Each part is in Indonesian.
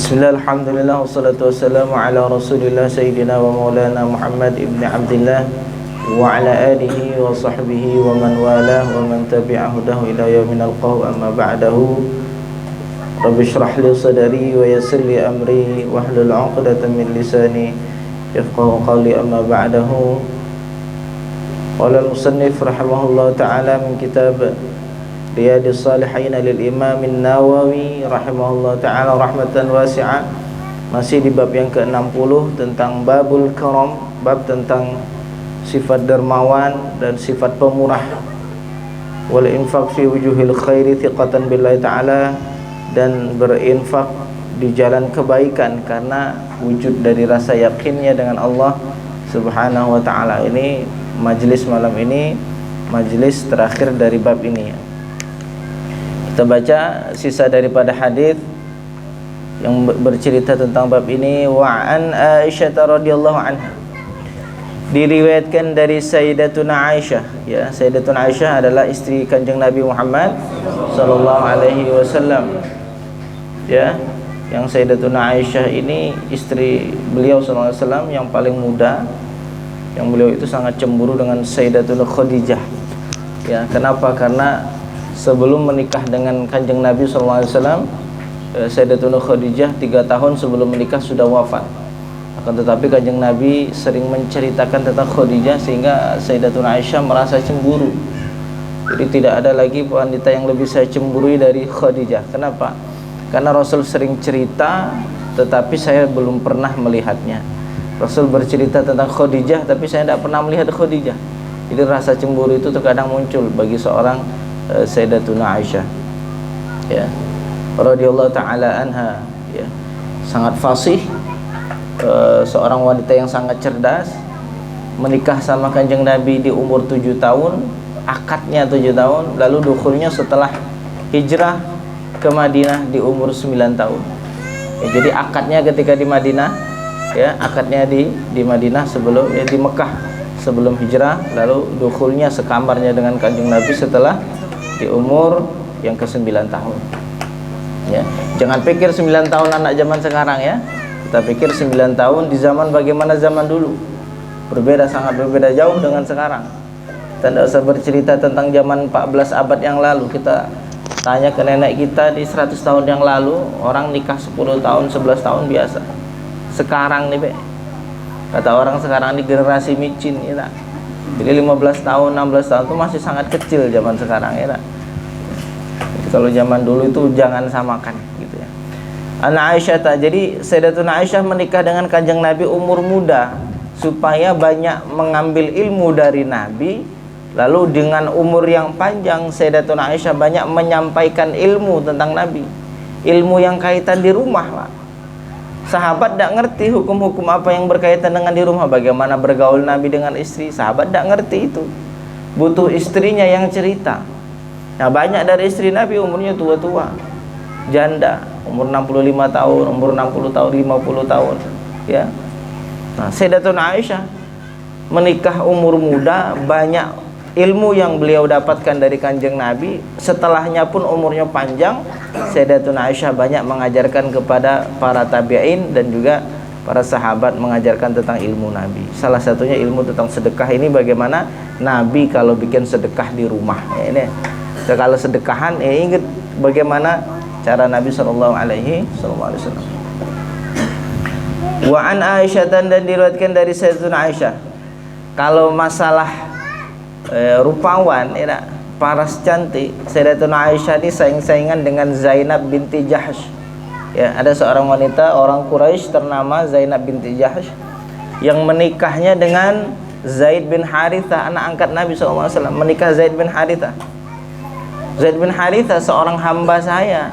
Bismillah, alhamdulillah, wassalatu wassalamu ala rasulillah Sayyidina wa maulana Muhammad ibn Abdillah wa ala alihi wa sahbihi wa man walah wa man tabi'ahudahu ila yawmin alqahu amma ba'dahu. Rabbi shrah li sadari wa yassir li amri wa hlul 'uqdatam min lisani yafqahu qawli amma ba'dahu. Qala al-musannif rahimahullah ta'ala min kitab Riyadhis Shalihin lil Imam An-Nawawi rahimahullah ta'ala rahmatan wasi'ah. Masih di bab yang ke-60 tentang babul karam, bab tentang sifat dermawan dan sifat pemurah. Wal infaq fi wujuhil khairi thiqatan billahi ta'ala, dan berinfak di jalan kebaikan karena wujud dari rasa yakinnya dengan Allah Subhanahu wa ta'ala. Ini majlis malam ini majlis terakhir dari bab ini. Kita baca sisa daripada hadis yang bercerita tentang bab ini. Wa an Aisyah radhiyallahu anha, diriwayatkan dari Sayyidatuna Aisyah, ya, Sayyidatuna Aisyah adalah istri Kanjeng Nabi Muhammad sallallahu alaihi wasallam, ya, yang Sayyidatuna Aisyah ini istri beliau sallallahu alaihi wasallam yang paling muda, yang beliau itu sangat cemburu dengan Sayyidatuna Khadijah, ya. Kenapa? Karena sebelum menikah dengan Kanjeng Nabi SAW, Sayyidatuna Khadijah 3 tahun sebelum menikah sudah wafat. Akan tetapi Kanjeng Nabi sering menceritakan tentang Khadijah sehingga Sayyidatuna Aisyah merasa cemburu. Jadi tidak ada lagi wanita yang lebih saya cemburui dari Khadijah. Kenapa? Karena Rasul sering cerita tetapi saya belum pernah melihatnya. Rasul bercerita tentang Khadijah tapi saya tidak pernah melihat Khadijah. Jadi rasa cemburu itu terkadang muncul bagi seorang Sayyidatuna Aisyah, ya, radhiyallahu ta'ala anha, ya. Sangat fasih, seorang wanita yang sangat cerdas, menikah sama Kanjeng Nabi di umur 7 tahun, akadnya 7 tahun, lalu dukhulnya setelah hijrah ke Madinah di umur 9 tahun, ya. Jadi akadnya ketika di Madinah, ya, akadnya di Madinah sebelum, ya, di Mekah sebelum hijrah, lalu dukhulnya sekamarnya dengan Kanjeng Nabi setelah di umur yang ke-9 tahun, ya. Jangan pikir 9 tahun anak zaman sekarang, ya. Kita pikir 9 tahun di zaman bagaimana zaman dulu. Berbeda, sangat berbeda jauh dengan sekarang. Kita tidak usah bercerita tentang zaman 14 abad yang lalu. Kita tanya ke nenek kita di 100 tahun yang lalu, orang nikah 10 tahun, 11 tahun biasa. Sekarang nih, kata orang sekarang ini generasi micin, ya. Jadi 15 tahun, 16 tahun itu masih sangat kecil zaman sekarang, ya. Kalau zaman dulu itu jangan samakan, gitu, ya. Ana Aisyah, jadi Sayyidatuna Aisyah menikah dengan Kanjeng Nabi umur muda supaya banyak mengambil ilmu dari Nabi. Lalu dengan umur yang panjang Sayyidatuna Aisyah banyak menyampaikan ilmu tentang Nabi, ilmu yang kaitan di rumah, Pak. Sahabat tidak ngerti hukum-hukum apa yang berkaitan dengan di rumah, bagaimana bergaul Nabi dengan istri. Sahabat tidak ngerti itu, butuh istrinya yang cerita. Nah, banyak dari istri Nabi umurnya tua-tua, janda, umur 65 tahun, umur 60 tahun, 50 tahun, ya. Nah, Sayyidatuna Aisyah menikah umur muda, banyak ilmu yang beliau dapatkan dari Kanjeng Nabi. Setelahnya pun umurnya panjang, Sayyidatuna Aisyah banyak mengajarkan kepada para tabi'in dan juga para sahabat, mengajarkan tentang ilmu Nabi. Salah satunya ilmu tentang sedekah ini, bagaimana Nabi kalau bikin sedekah di rumah, ya, ini. Kalau sedekahan, ingat bagaimana cara Nabi sallallahu alaihi wasallam. Wa an Aisyah, dan diriwayatkan dari Sayyidatuna Aisyah, kalau masalah rupawan, ya, paras cantik, Sayyidatuna Aisyah ini saing-saingan dengan Zainab binti Jahsh, ya. Ada seorang wanita orang Quraisy ternama Zainab binti Jahsh yang menikahnya dengan Zaid bin Harithah, anak angkat Nabi SAW. Menikah Zaid bin Harithah. Zaid bin Harithah seorang hamba saya,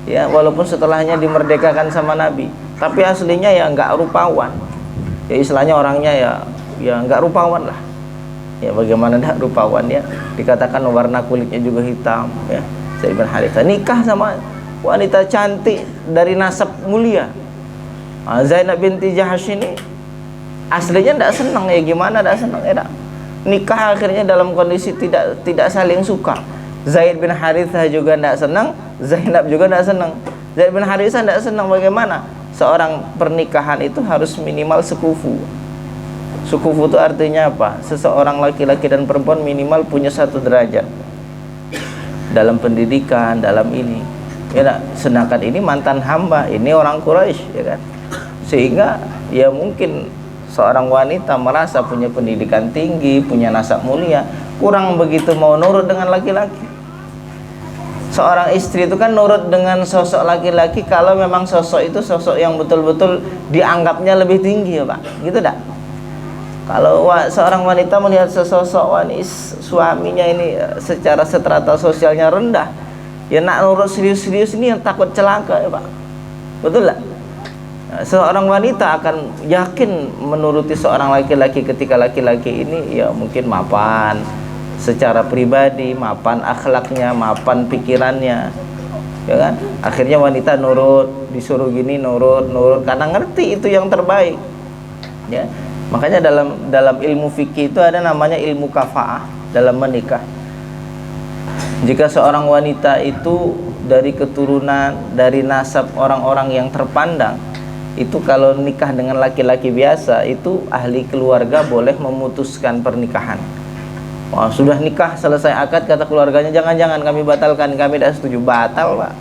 ya, walaupun setelahnya dimerdekakan sama Nabi, tapi aslinya ya enggak rupawan, ya, istilahnya orangnya ya enggak rupawan lah. Ya, bagaimana dah rupawan, ya, dikatakan warna kulitnya juga hitam, ya. Zaid bin Harithah nikah sama wanita cantik dari nasab mulia. Zainab binti Jahsh ini aslinya tidak senang, ya, gimana tidak senang, ya. Nikah akhirnya dalam kondisi tidak saling suka. Zaid bin Harithah juga tidak senang, Zainab juga tidak senang. Zaid bin Harithah tidak senang. Bagaimana? Seorang pernikahan itu harus minimal sekufu. Sekufu itu artinya apa? Seseorang laki-laki dan perempuan minimal punya satu derajat dalam pendidikan, dalam ini. Ya, sedangkan ini mantan hamba, ini orang Quraisy, ya kan? Sehingga ya mungkin seorang wanita merasa punya pendidikan tinggi, punya nasab mulia, kurang begitu mau nurut dengan laki-laki. Seorang istri itu kan nurut dengan sosok laki-laki kalau memang sosok itu sosok yang betul-betul dianggapnya lebih tinggi, ya Pak, gitu dah. Kalau seorang wanita melihat sesosok suaminya ini secara strata sosialnya rendah, ya nak nurut serius-serius ini yang takut celaka, ya Pak, betul lah. Seorang wanita akan yakin menuruti seorang laki-laki ketika laki-laki ini ya mungkin mapan secara pribadi, mapan akhlaknya, mapan pikirannya, ya kan? Akhirnya wanita nurut, disuruh gini nurut karena ngerti itu yang terbaik, ya. Makanya dalam ilmu fikih itu ada namanya ilmu kafaah dalam menikah. Jika seorang wanita itu dari keturunan, dari nasab orang-orang yang terpandang, itu kalau nikah dengan laki-laki biasa, itu ahli keluarga boleh memutuskan pernikahan. Wah, sudah nikah selesai akad, kata keluarganya jangan-jangan kami batalkan, kami tidak setuju. Batal, Pak,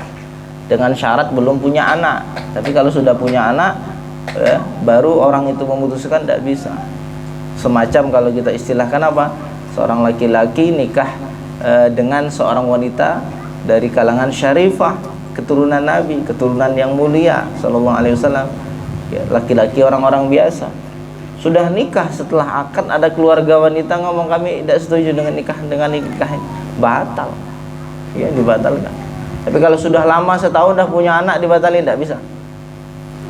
dengan syarat belum punya anak. Tapi kalau sudah punya anak, ya, baru orang itu memutuskan, tidak bisa. Semacam kalau kita istilahkan apa, seorang laki-laki nikah dengan seorang wanita dari kalangan syarifah, keturunan Nabi, keturunan yang mulia sallallahu alaihi wasallam, ya, laki-laki orang-orang biasa. Sudah nikah, setelah akad ada keluarga wanita ngomong kami tidak setuju dengan nikah ini, batal, ya, dibatalkan. Tapi kalau sudah lama setahun dah punya anak, dibatalin, tidak bisa,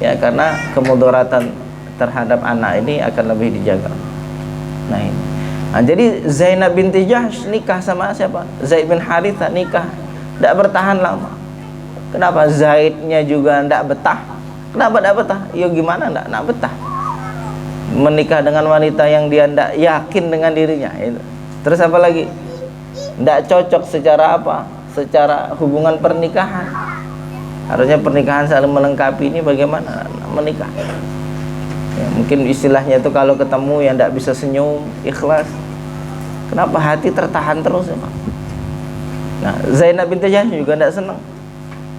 ya, karena kemudaratan terhadap anak ini akan lebih dijaga. Nah ini, nah, jadi Zainab binti Jahsh nikah sama siapa? Zaid bin Harithah, nikah tidak bertahan lama. Kenapa? Zaidnya juga tidak betah. Kenapa tidak betah? Ya gimana tidak betah menikah dengan wanita yang dia tidak yakin dengan dirinya itu. Terus apa lagi? Tidak cocok secara apa? Secara hubungan pernikahan. Harusnya pernikahan saling melengkapi, ini bagaimana menikah? Ya, mungkin istilahnya itu kalau ketemu yang tidak bisa senyum, ikhlas. Kenapa? Hati tertahan terus, ya Pak. Nah, Zainab binti Jahsh juga tidak senang.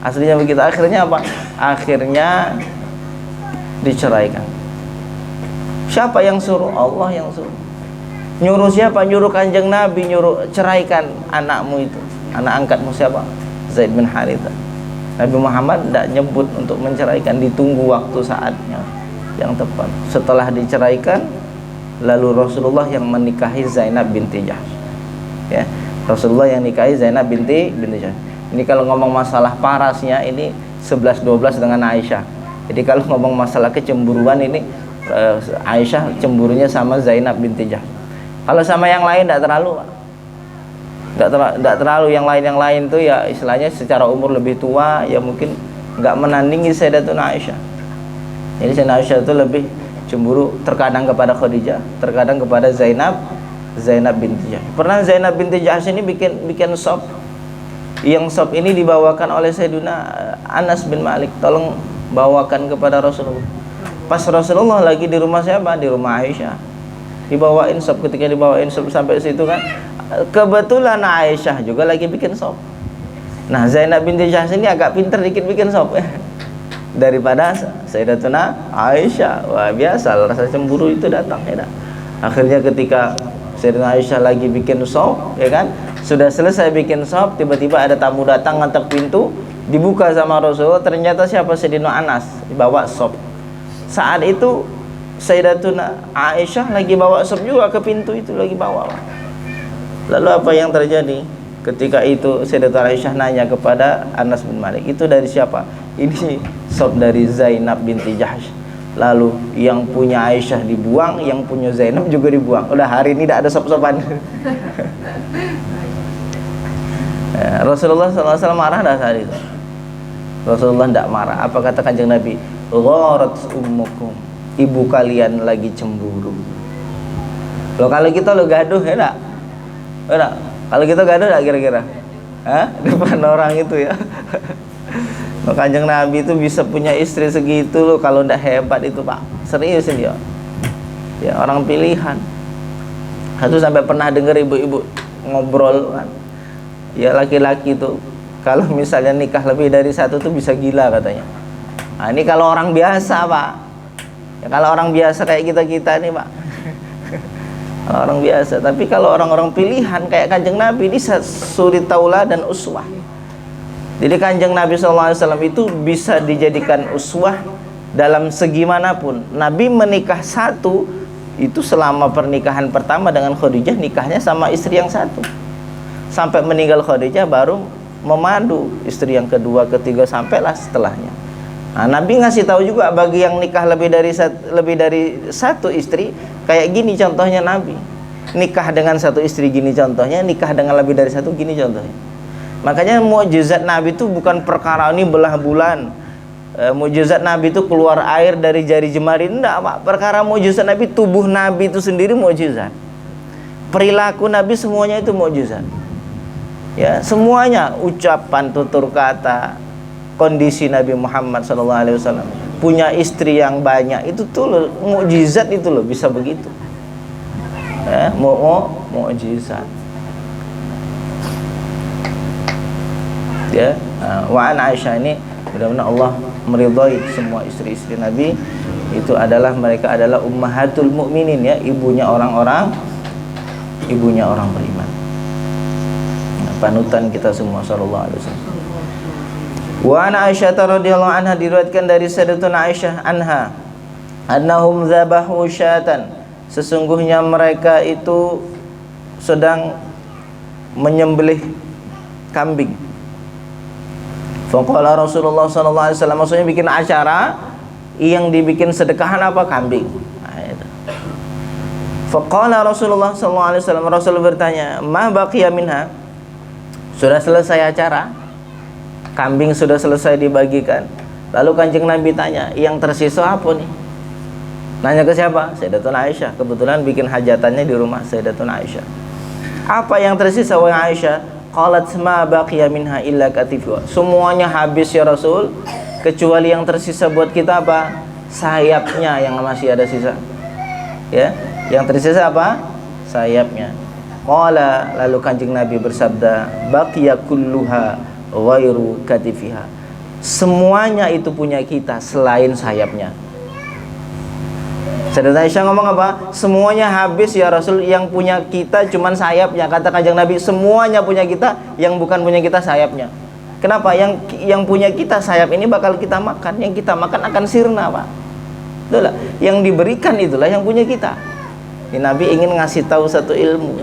Aslinya begitu. Akhirnya apa? Akhirnya diceraikan. Siapa yang suruh? Allah yang suruh. Nyuruh siapa? Nyuruh kanjeng Nabi, nyuruh ceraikan anakmu itu. Anak angkatmu siapa? Zaid bin Harithah. Nabi Muhammad tidak nyebut untuk menceraikan, ditunggu waktu saatnya yang tepat. Setelah diceraikan, lalu Rasulullah yang menikahi Zainab binti Jahsh, ya. Rasulullah yang nikahi Zainab binti Jahsh. Ini kalau ngomong masalah parasnya, ini 11-12 dengan Aisyah. Jadi kalau ngomong masalah kecemburuan, ini Aisyah cemburunya sama Zainab binti Jahsh. Kalau sama yang lain tidak terlalu, tidak terlalu. Yang lain tuh ya istilahnya secara umur lebih tua, ya mungkin nggak menandingi Sayyidatuna Aisyah. Jadi Sayyidatuna Aisyah itu lebih cemburu terkadang kepada Khadijah, terkadang kepada Zainab binti Jahsh. Pernah Zainab binti Jahsh ini bikin sop. Yang sop ini dibawakan oleh Sayyidina Anas bin Malik. Tolong bawakan kepada Rasulullah. Pas Rasulullah lagi di rumah siapa? Di rumah Aisyah. Dibawain sop. Ketika dibawain sop sampai situ kan, kebetulan Aisyah juga lagi bikin sop. Nah, Zainab binti Jahsh ini agak pinter dikit bikin sop daripada Sayyidatuna Aisyah. Wah, biasa rasa cemburu itu datang, ya. Akhirnya ketika Sayyidatuna Aisyah lagi bikin sop, ya kan, sudah selesai bikin sop, tiba-tiba ada tamu datang ngetok pintu, dibuka sama Rasulullah, ternyata siapa? Sayyidina Anas, dibawa sop. Saat itu Sayyidatuna Aisyah lagi bawa sop juga ke pintu itu, lagi bawa. Lalu apa yang terjadi? Ketika itu Sayyidatuna Aisyah nanya kepada Anas bin Malik, itu dari siapa? Ini sop dari Zainab binti Jahsh. Lalu yang punya Aisyah dibuang, yang punya Zainab juga dibuang. Udah hari ini tidak ada sop-sopan. Rasulullah SAW marah dah saat itu. Rasulullah tidak marah. Apa kata kanjeng Nabi? Gharat ummukum, ibu kalian lagi cemburu. Loh, kalau kita lo gaduh, ya enggak? Enggak. Kalau kita gaduh enggak kira-kira? Hah? Depan orang itu, ya. Kanjeng Nabi itu bisa punya istri segitu loh, kalau ndak hebat itu Pak. Serius ini ya. Ya orang pilihan. Satu sampai pernah dengar ibu-ibu ngobrol kan. Ya laki-laki tuh kalau misalnya nikah lebih dari satu tuh bisa gila katanya. Nah, ini kalau orang biasa Pak. Ya kalau orang biasa kayak kita-kita nih Pak. Kalau orang biasa, tapi kalau orang-orang pilihan kayak Kanjeng Nabi ini suri taula dan uswah. Jadi Kanjeng Nabi SAW itu bisa dijadikan uswah dalam segi manapun. Nabi menikah satu itu selama pernikahan pertama dengan Khadijah, nikahnya sama istri yang satu. Sampai meninggal Khadijah baru memadu istri yang kedua, ketiga, sampailah setelahnya. Nah, Nabi ngasih tahu juga bagi yang nikah lebih dari satu istri, kayak gini contohnya Nabi. Nikah dengan satu istri gini contohnya, nikah dengan lebih dari satu gini contohnya. Makanya mukjizat Nabi itu bukan perkara ini belah bulan. Mukjizat Nabi itu keluar air dari jari jemari, enggak Pak. Perkara mukjizat Nabi, tubuh Nabi itu sendiri mukjizat. Perilaku Nabi semuanya itu mukjizat. Ya, semuanya, ucapan, tutur kata, kondisi Nabi Muhammad SAW, punya istri yang banyak, itu tuh loh, mukjizat itu loh, bisa begitu. Ya, mukjizat. Ya, wa an Aisyah ini mudah-mudahan Allah meridhai semua istri-istri Nabi, itu adalah mereka adalah ummahatul mukminin, ya, ibunya orang beriman. Nah, panutan kita semua sallallahu alaihi wasallam. Wa an Aisyah radhiyallahu anha, diriwayatkan dari Sayyidatuna Aisyah anha, annahum dzabahu syatan, sesungguhnya mereka itu sedang menyembelih kambing. Faqala Rasulullah sallallahu alaihi wasallam, maksudnya bikin acara yang dibikin sedekahan apa? Kambing. Nah, itu. Faqala Rasulullah sallallahu alaihi wasallam, Rasul bertanya, "Ma baqiya minha?" Sudah selesai acara? Kambing sudah selesai dibagikan. Lalu Kanjeng Nabi tanya, "Yang tersisa apa nih?" Nanya ke siapa? Sayyidatuna Aisyah. Kebetulan bikin hajatannya di rumah Sayyidatuna Aisyah. Apa yang tersisa wahai Aisyah? Qalat ma baqiya minha illa katifuha. Semuanya habis ya Rasul, kecuali yang tersisa buat kita apa? Sayapnya yang masih ada sisa. Ya, yang tersisa apa? Sayapnya. Qala, lalu Kanjeng Nabi bersabda, baqiya kulluha ghairu katifiha. Semuanya itu punya kita selain sayapnya. Sayyidatuna Aisyah ngomong apa? Semuanya habis ya Rasul, yang punya kita cuman sayapnya. Kata Kanjeng Nabi, semuanya punya kita, yang bukan punya kita sayapnya. Kenapa? Yang punya kita sayap ini bakal kita makan, yang kita makan akan sirna Pak. Itulah yang diberikan, itulah yang punya kita. Ini Nabi ingin ngasih tahu satu ilmu.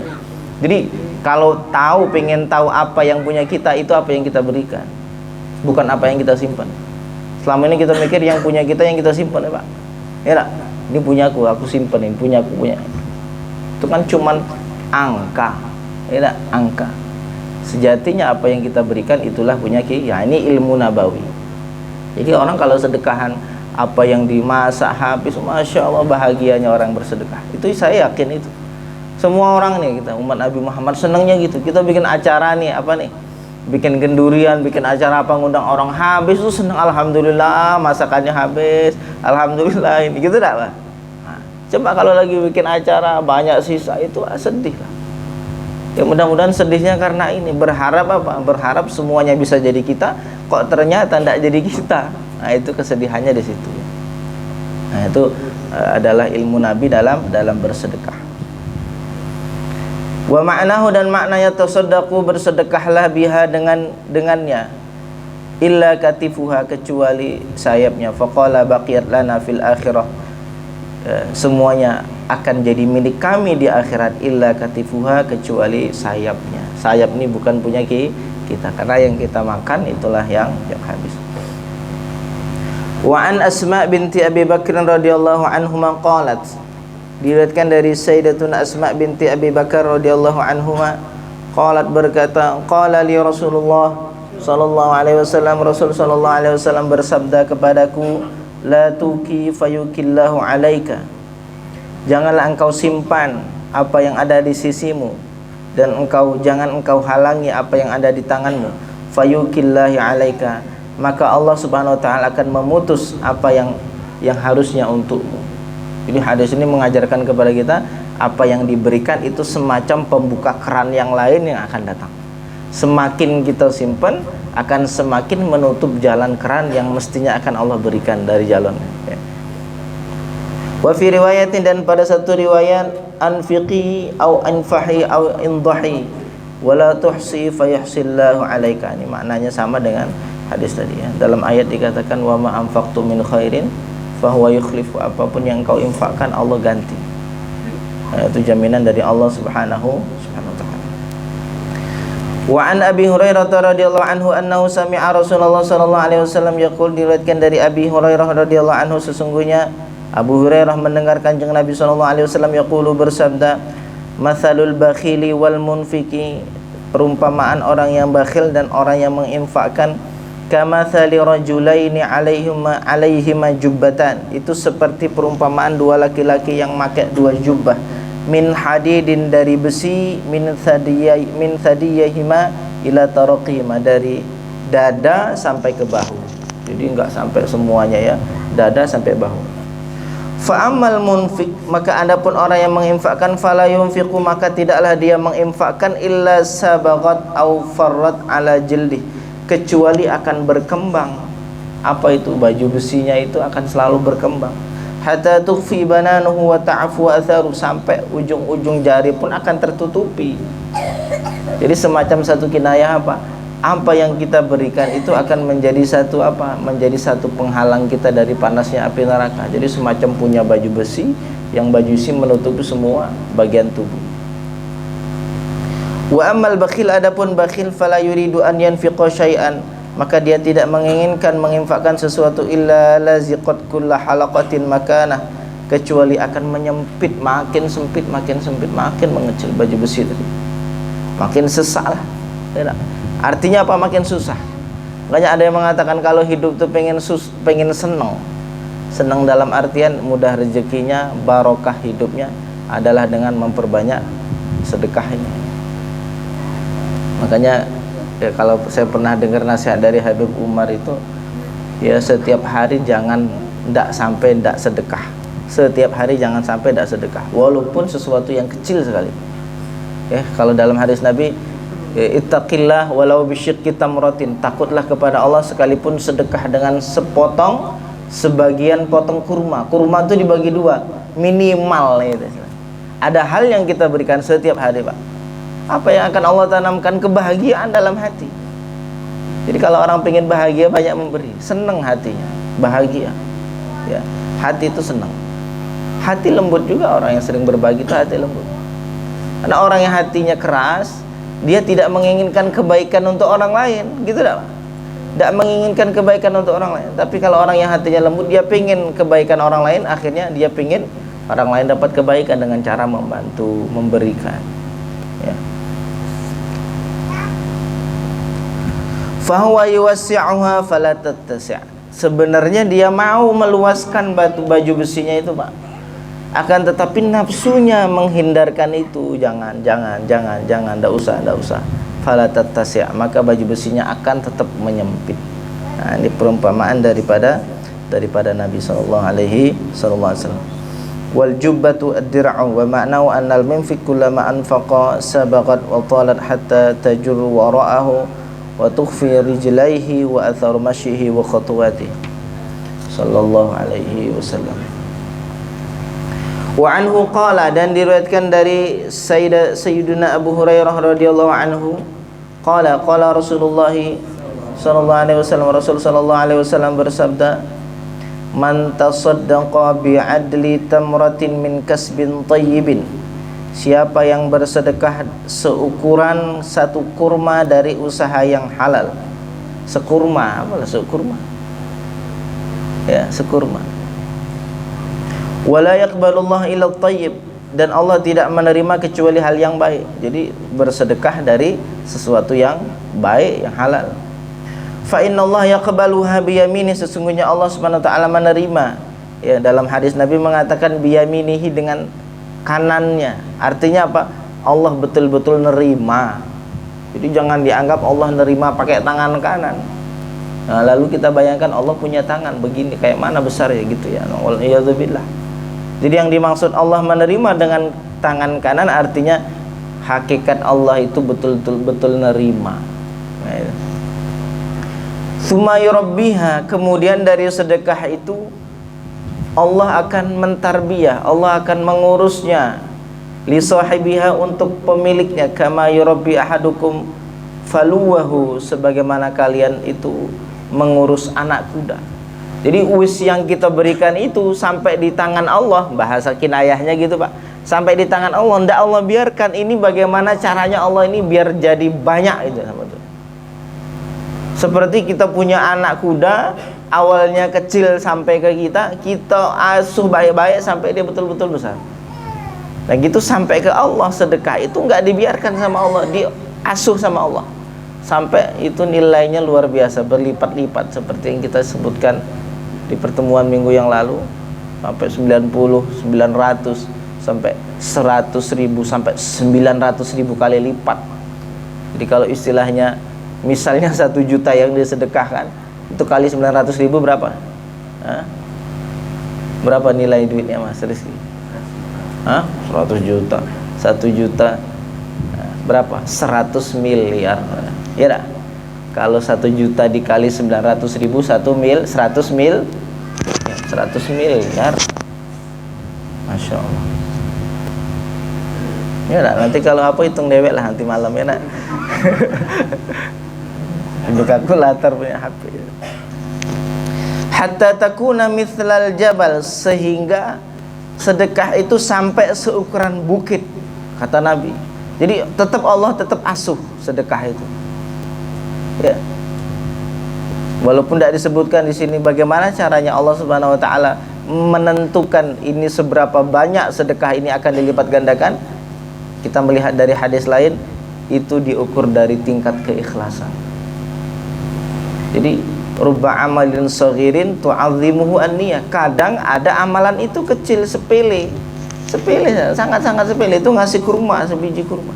Jadi kalau pengen tahu apa yang punya kita, itu apa yang kita berikan, bukan apa yang kita simpan. Selama ini kita mikir yang punya kita yang kita simpan ya Pak. Ya tak? Ini punyaku, aku simpen, ini punyaku, punya. Itu kan cuman angka, ya, angka. Sejatinya apa yang kita berikan itulah punya kita. Ya, ini ilmu nabawi. Jadi orang kalau sedekahan apa yang dimasak habis, masya Allah bahagianya orang bersedekah. Itu saya yakin itu. Semua orang nih, kita umat Nabi Muhammad senangnya gitu. Kita bikin acara nih, apa nih? Bikin gendurian, bikin acara apa, ngundang orang habis itu senang, alhamdulillah masakannya habis, alhamdulillah ini gitu dah Pak. Nah, coba kalau lagi bikin acara banyak sisa, itu sedih lah. Ya mudah-mudahan sedihnya karena ini, berharap apa? Berharap semuanya bisa jadi kita, kok ternyata tidak jadi kita. Nah itu kesedihannya di situ. Nah itu adalah ilmu Nabi dalam bersedekah. Wa ma'nahu, dan maknanya tasaddaqu, bersedekahlah biha dengannya, illa katifuha, kecuali sayapnya. Faqala baqiyat lana fil akhirah, semuanya akan jadi milik kami di akhirat, illa katifuha, kecuali sayapnya. Sayap ini bukan punya kita, karena yang kita makan itulah yang habis. Wa an Asma binti Abi Bakr radhiyallahu anhuma qalat, diriwayatkan dari Sayyidatuna Asma binti Abi Bakar radhiyallahu anhuma, qalat, berkata, qala li Rasulullah sallallahu alaihi wasallam, Rasul sallallahu alaihi wasallam bersabda kepadaku, la tuki fayukillahu alaika, janganlah engkau simpan apa yang ada di sisimu, dan jangan engkau halangi apa yang ada di tanganmu. Fayukillahi alaika, maka Allah Subhanahu wa taala akan memutus apa yang harusnya untukmu. Jadi hadis ini mengajarkan kepada kita apa yang diberikan itu semacam pembuka keran yang lain yang akan datang. Semakin kita simpan akan semakin menutup jalan keran yang mestinya akan Allah berikan dari jalannya. Wa fi riwayatin, dan pada satu riwayat, anfiqi au anfahi au indahi wala tuhsi fayahsillahu alaika. Ini maknanya sama dengan hadis tadi ya. Dalam ayat dikatakan wa ma anfaqtu min khairin fahuwa yukhlifu, apapun yang kau infakkan Allah ganti. Nah, itu jaminan dari Allah Subhanahu wa taala. Wa an Abi Hurairah radhiyallahu anhu annahu sami'a Rasulullah sallallahu alaihi wasallam yaqul, diriwayatkan dari Abi Hurairah radhiyallahu anhu sesungguhnya Abu Hurairah mendengar Kanjeng Nabi sallallahu alaihi wasallam yaqulu bersabda, mathalul bakhili wal munfiki, perumpamaan orang yang bakhil dan orang yang menginfakkan, kamathali rajulaini alaihima jubbatan, itu seperti perumpamaan dua laki-laki yang pakai dua jubbah, min hadidin, dari besi, min thadiyahima ila taraqihima, dari dada sampai ke bahu. Jadi enggak sampai semuanya ya, dada sampai bahu. Fa'amal munfik, maka adapun orang yang menginfakkan, fala yunfiqu, maka tidaklah dia menginfakkan illa sabaghat au farrat ala jildih, kecuali akan berkembang. Apa itu? Baju besinya itu akan selalu berkembang. Hatta tukhfi bananuhu wa ta'fu atharu, sampai ujung-ujung jari pun akan tertutupi. Jadi semacam satu kinayah apa yang kita berikan itu akan menjadi satu menjadi satu penghalang kita dari panasnya api neraka. Jadi semacam punya baju besi, yang baju besi menutupi semua bagian tubuh. Wa ammal bakhil, adapun bakhil, fala yuridu an yanfiqa syai'an, maka dia tidak menginginkan menginfakkan sesuatu, illa laziqat kulla halaqatin makanah, kecuali akan menyempit, makin sempit, makin mengecil baju besi tadi, makin sesak lah. Artinya apa? Makin susah. Makanya ada yang mengatakan kalau hidup tuh pengen senang dalam artian mudah rezekinya, barokah hidupnya adalah dengan memperbanyak sedekahnya. Makanya ya, kalau saya pernah dengar nasihat dari Habib Umar itu, ya setiap hari tidak sampai sedekah. Setiap hari jangan sampai tidak sedekah, walaupun sesuatu yang kecil sekali. Ya, kalau dalam hadis Nabi, ittaqillah walau bisyikki tamratin, takutlah kepada Allah sekalipun sedekah dengan sebagian potong kurma. Kurma itu dibagi dua, minimal gitu. Ada hal yang kita berikan setiap hari, Pak. Apa yang akan Allah tanamkan? Kebahagiaan dalam hati. Jadi kalau orang pengen bahagia, banyak memberi, senang hatinya, bahagia. Ya, hati itu senang. Hati lembut juga, orang yang sering berbagi itu hati lembut. Karena orang yang hatinya keras, dia tidak menginginkan kebaikan untuk orang lain, gitu tak? Tidak menginginkan kebaikan untuk orang lain. Tapi kalau orang yang hatinya lembut, dia pengen kebaikan orang lain, akhirnya dia pengen orang lain dapat kebaikan dengan cara membantu, memberikan. Ya. Fahuwa yuwassi'uha fala tattasi'. Sebenarnya dia mau meluaskan baju besinya itu, Pak. Akan tetapi nafsunya menghindarkan itu. Jangan, tidak usah. Fala tattasi', maka baju besinya akan tetap menyempit. Nah, ini perumpamaan daripada Nabi sallallahu alaihi wasallam. Wal jubbatu ad-dir'u wa ma'nahu annal munfiq kullama anfaqa sabaqat wa talat hatta tajur wara'ahu wa tukhfi rijlaihi wa atharu masyihi wa khutuwatihi sallallahu alaihi wasallam. Wa anhu qala, dan diriwayatkan dari Sayyidina Abu Hurairah radhiyallahu anhu, qala Rasulullah sallallahu alaihi wasallam, Rasul sallallahu alaihi wasallam bersabda, man tasaddaqa bi'adli tamratin min kasbin tayyibin, siapa yang bersedekah seukuran satu kurma dari usaha yang halal. Sekurma, apalah sekurma? Ya, sekurma. Wala yaqbalullah illa at-tayyib, dan Allah tidak menerima kecuali hal yang baik. Jadi bersedekah dari sesuatu yang baik, yang halal. Fa innallaha yaqbaluha biyamini, sesungguhnya Allah Subhanahu wa taala menerima. Ya, dalam hadis Nabi mengatakan biyaminihi, dengan kanannya. Artinya apa? Allah betul-betul nerima. Jadi jangan dianggap Allah nerima pakai tangan kanan. Nah, lalu kita bayangkan Allah punya tangan begini, kayak mana besar ya gitu ya. Waliyadzubillah. Jadi yang dimaksud Allah menerima dengan tangan kanan artinya hakikat Allah itu betul-betul nerima. Nah, itu. Tsumma yurabbiha, kemudian dari sedekah itu Allah akan mentarbiyah, Allah akan mengurusnya li sahibiha, untuk pemiliknya, kama yurabbi ahadukum faluwahu, sebagaimana kalian itu mengurus anak kuda. Jadi uis yang kita berikan itu sampai di tangan Allah, bahasa kinayahnya gitu Pak, sampai di tangan Allah, ndak Allah biarkan. Ini bagaimana caranya Allah ini biar jadi banyak itu. Seperti kita punya anak kuda, awalnya kecil sampai ke kita asuh baik-baik sampai dia betul-betul besar. Dan gitu sampai ke Allah, sedekah itu nggak dibiarkan sama Allah, diasuh sama Allah sampai itu nilainya luar biasa, berlipat-lipat seperti yang kita sebutkan di pertemuan minggu yang lalu, sampai 90, 900, sampai 100.000, sampai 900.000 kali lipat. Jadi kalau istilahnya misalnya 1 juta yang disedekahkan itu kali 900.000 berapa? Hah? Berapa nilai duitnya Mas Rizky? 100 juta. 1 juta berapa? 100 miliar. Ya dah. Kalau 1 juta dikali 900.000, 100 miliar. Masya Allah. Ya dah, nanti kalau apa hitung dewek lah nanti malam ya nak. Untuk kalkulator punya HP. Hatta takuna mithlal jabal, sehingga sedekah itu sampai seukuran bukit, kata Nabi. Jadi tetap Allah tetap asuh sedekah itu. Ya. Walaupun tidak disebutkan di sini bagaimana caranya Allah Subhanahu wa taala menentukan ini seberapa banyak sedekah ini akan dilipat gandakan. Kita melihat dari hadis lain itu diukur dari tingkat keikhlasan. Jadi rubba amalin saghirin tu'azzimuhu an-niyah. Kadang ada amalan itu kecil, sepele, sangat-sangat sepele, itu ngasih kurma, sebiji kurma,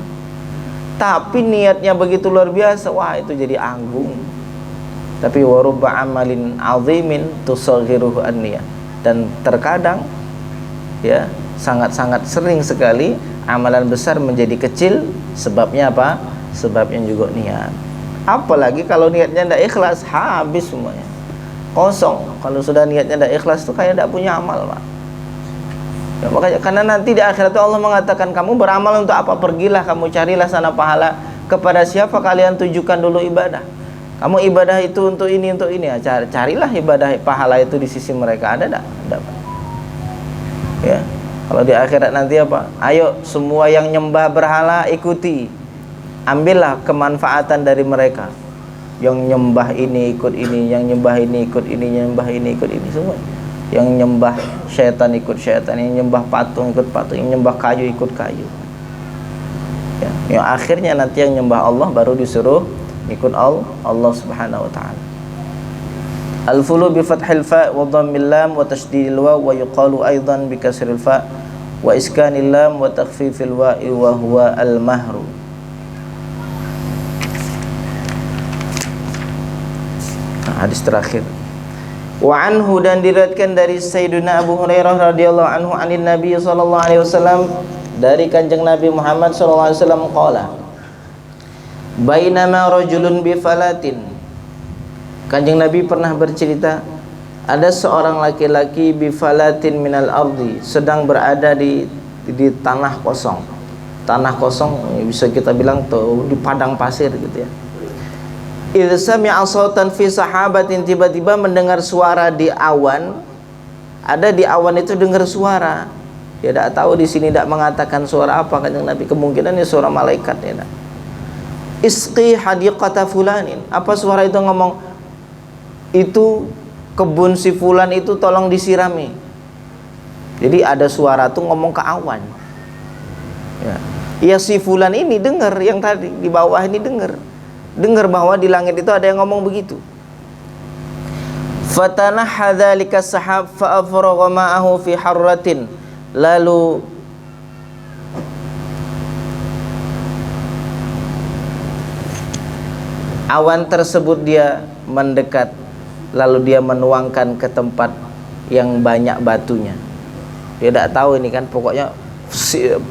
tapi niatnya begitu luar biasa, wah itu jadi agung. Tapi wa rubba amalin azimin tusaghiruhu an-niyah. Dan terkadang ya sangat-sangat sering sekali amalan besar menjadi kecil, sebabnya apa? Sebabnya juga niat. Apalagi kalau niatnya tidak ikhlas, habis semuanya, kosong. Kalau sudah niatnya tidak ikhlas itu kayak tidak punya amal Pak. Ya, makanya karena nanti di akhirat Allah mengatakan, kamu beramal untuk apa? Pergilah kamu carilah sana pahala. Kepada siapa kalian tujukan dulu ibadah? Kamu ibadah itu untuk ini ya, carilah ibadah pahala itu di sisi mereka. Ada tidak? Ada Pak. Ya. Kalau di akhirat nanti apa? Ayo semua yang nyembah berhala ikuti, ambillah kemanfaatan dari mereka. Yang nyembah ini ikut ini, yang nyembah ini ikut ini, yang nyembah ini ikut ini, semua. Yang nyembah syaitan ikut syaitan, yang nyembah patung ikut patung, yang nyembah kayu ikut kayu. Ya, yang akhirnya nanti yang nyembah Allah baru disuruh ikut Allah Subhanahu wa taala. Al-fulu bi fathil fa wa dhammil lam wa tashdidil waw, wa yuqalu aidan bi kasril fa wa iskanil lam wa takhfifil wa huwa al-mahru. Hadis terakhir. Wa anhu, dan diriwayatkan dari Sayyidina Abu Hurairah radhiyallahu anhu anin Nabi sallallahu alaihi wasallam, dari Kanjeng Nabi Muhammad sallallahu alaihi wasallam qala, bainama rajulun bi falatin. Kanjeng Nabi pernah bercerita, ada seorang laki-laki bi falatin minal ardi, sedang berada di tanah kosong. Tanah kosong bisa kita bilang tuh di padang pasir gitu ya. Idz sami'a sautan fi sahabatin, tiba-tiba mendengar suara di awan. Ada di awan itu dengar suara. Dia tidak tahu di sini, tidak mengatakan suara apa Kanjeng Nabi. Kemungkinan ini suara malaikat ya. Isqi hadiqata fulanin. Apa suara itu ngomong? Itu kebun si fulan itu tolong disirami. Jadi ada suara tuh ngomong ke awan. Ya si fulan ini dengar, yang tadi di bawah ini dengar bahwa di langit itu ada yang ngomong begitu. Fatanahha dzalika sahab fa afragha ma'ahu fi harratin. Lalu awan tersebut dia mendekat, lalu dia menuangkan ke tempat yang banyak batunya. Dia tidak tahu ini kan, pokoknya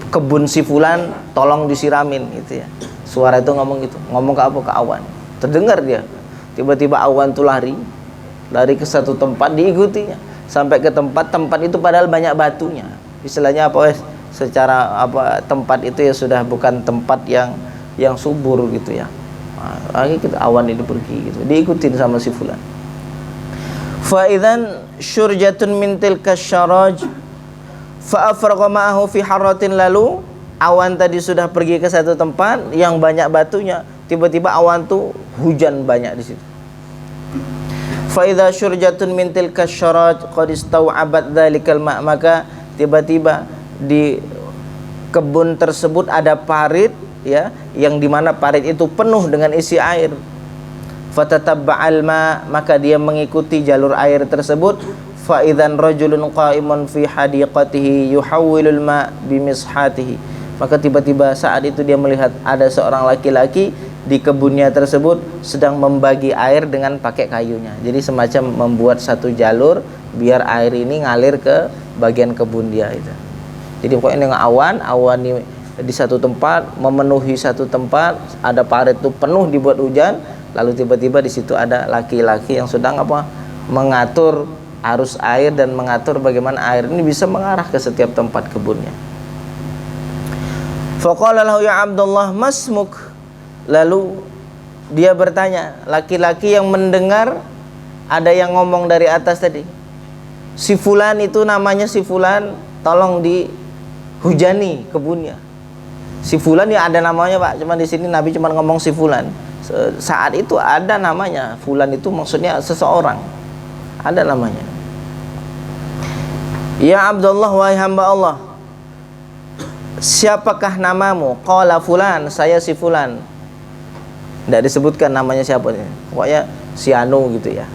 kebun si fulan tolong disiramin gitu ya. Suara itu ngomong gitu, ngomong ke apa? Ke awan. Terdengar dia, tiba-tiba awan itu lari ke satu tempat, diikutinya sampai ke tempat itu padahal banyak batunya. Istilahnya apa? Secara apa, tempat itu ya sudah bukan tempat yang subur gitu ya. Akhirnya awan ini pergi gitu, diikutin sama si fulan. Fa idzan syurjatun min tilka syaraj fa afraqa ma'ahu fi harratin, lalu awan tadi sudah pergi ke satu tempat yang banyak batunya, tiba-tiba awan tuh hujan banyak di situ. Fa idza syurjatun min tilka syaraj qad istaw'abat dzalikal ma', maka tiba-tiba di kebun tersebut ada parit ya, yang dimana parit itu penuh dengan isi air. Fatatabba'al ma', maka dia mengikuti jalur air tersebut. Fa idzan rajulun qa'imun fi hadiqatihi yuhawwilul ma' bimishatihi, maka tiba-tiba saat itu dia melihat ada seorang laki-laki di kebunnya tersebut sedang membagi air dengan pakai kayunya. Jadi semacam membuat satu jalur biar air ini ngalir ke bagian kebun dia itu. Jadi pokoknya dengan awan ini di satu tempat memenuhi satu tempat, ada parit itu penuh dibuat hujan, lalu tiba-tiba di situ ada laki-laki yang sedang apa? Mengatur arus air dan mengatur bagaimana air ini bisa mengarah ke setiap tempat kebunnya. Faqala lahu ya Abdullah masmuk, lalu dia bertanya, laki-laki yang mendengar ada yang ngomong dari atas tadi, si fulan itu namanya si fulan, tolong dihujani kebunnya. Si fulan ya ada namanya Pak, cuma di sini Nabi cuma ngomong si fulan. Saat itu ada namanya, fulan itu maksudnya seseorang, ada namanya. Ya Abdullah, wahai hamba Allah, siapakah namamu? Qala fulan, saya si fulan. Tidak disebutkan namanya siapa, pokoknya si anu gitu ya.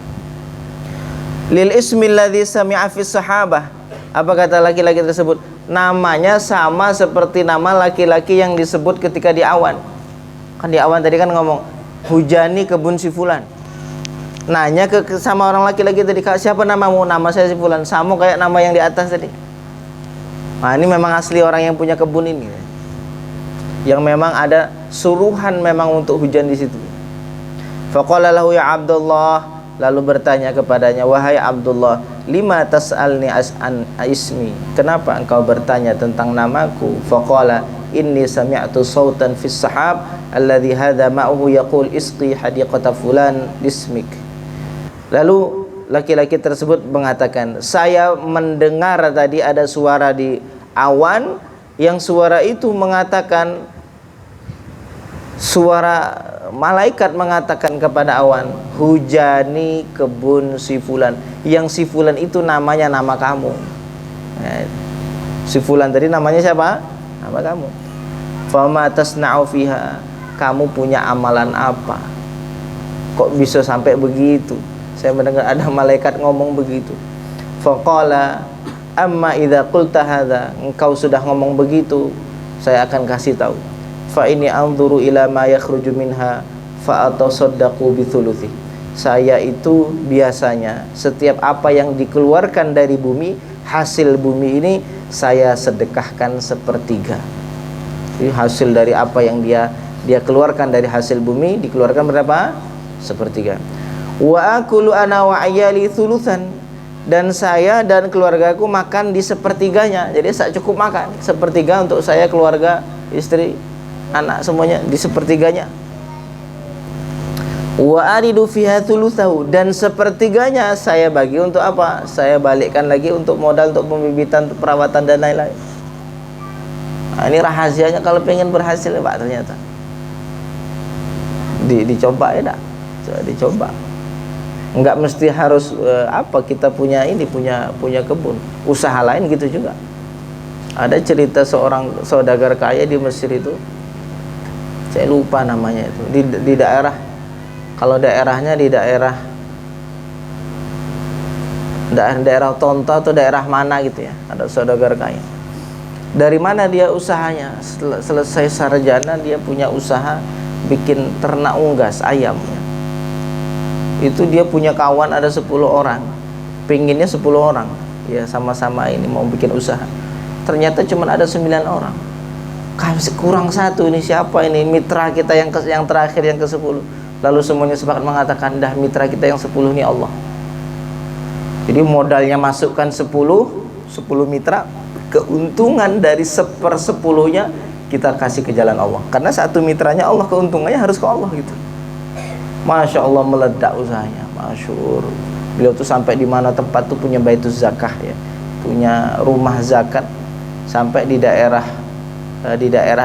Lil ismi alladhi sami'a fi sahabah, apa kata laki-laki tersebut? Namanya sama seperti nama laki-laki yang disebut ketika di awan. Kan di awan tadi kan ngomong hujani kebun si fulan. Nanya sama orang laki-laki tadi, siapa namamu? Nama saya si fulan. Sama kayak nama yang di atas tadi. Nah, ini memang asli orang yang punya kebun ini, yang memang ada suruhan memang untuk hujan di situ. Faqala lahu ya Abdullah, lalu bertanya kepadanya, wahai Abdullah, lima tas'alni an ismi, kenapa engkau bertanya tentang namaku? Faqala inni sami'tu sautan fis sahab alladhi hadha ma'uhu yaqul isqi hadiqata fulan bismik. Lalu laki-laki tersebut mengatakan, saya mendengar tadi ada suara di awan, yang suara itu mengatakan, suara malaikat mengatakan kepada awan, hujani kebun si fulan. Yang si fulan itu namanya nama kamu. Si fulan tadi namanya siapa? Nama kamu. Fama tasna'u fiha, kamu punya amalan apa? Kok bisa sampai begitu? Saya mendengar ada malaikat ngomong begitu. Faqala amma idza qulta hadza, engkau sudah ngomong begitu, saya akan kasih tahu. Fa ini anzuru ila ma yakhruju minha fa atasaddaqu bi thuluthi. Saya itu biasanya setiap apa yang dikeluarkan dari bumi, hasil bumi ini saya sedekahkan sepertiga. Jadi hasil dari apa yang dia keluarkan dari hasil bumi dikeluarkan berapa? Sepertiga. Wa akulu ana wa ayali thuluthan, dan saya dan keluargaku makan di sepertiganya. Jadi saya cukup makan sepertiga untuk saya, keluarga, istri, anak, semuanya di sepertiganya. Wa aridu fiha thuluthahu, dan sepertiganya saya bagi untuk apa? Saya balikkan lagi untuk modal, untuk pembibitan, untuk perawatan dan lain-lain. Nah, ini rahasianya kalau pengen berhasil ya Pak, ternyata dicoba ya dah. Coba dicoba. Enggak mesti harus kita punya kebun, usaha lain gitu juga. Ada cerita seorang saudagar kaya di Mesir itu, saya lupa namanya itu, di daerah, kalau daerahnya di daerah Tonta atau daerah mana gitu ya, ada saudagar kaya. Dari mana dia usahanya? Selesai sarjana dia punya usaha bikin ternak unggas ayam ya. Itu dia punya kawan ada 10 orang, pinginnya 10 orang, ya sama-sama ini mau bikin usaha. Ternyata cuma ada 9 orang. Kurang satu, ini siapa ini mitra kita yang terakhir, yang ke-10. Lalu semuanya sepakat mengatakan, dah mitra kita yang 10 ini Allah. Jadi modalnya masukkan 10 mitra, keuntungan dari 1/10-nya kita kasih ke jalan Allah. Karena satu mitranya Allah, keuntungannya harus ke Allah gitu. Masya Allah, meledak usahanya, masyhur. Beliau tuh sampai di mana tempat tuh punya baitus zakah ya, punya rumah zakat. Sampai di daerah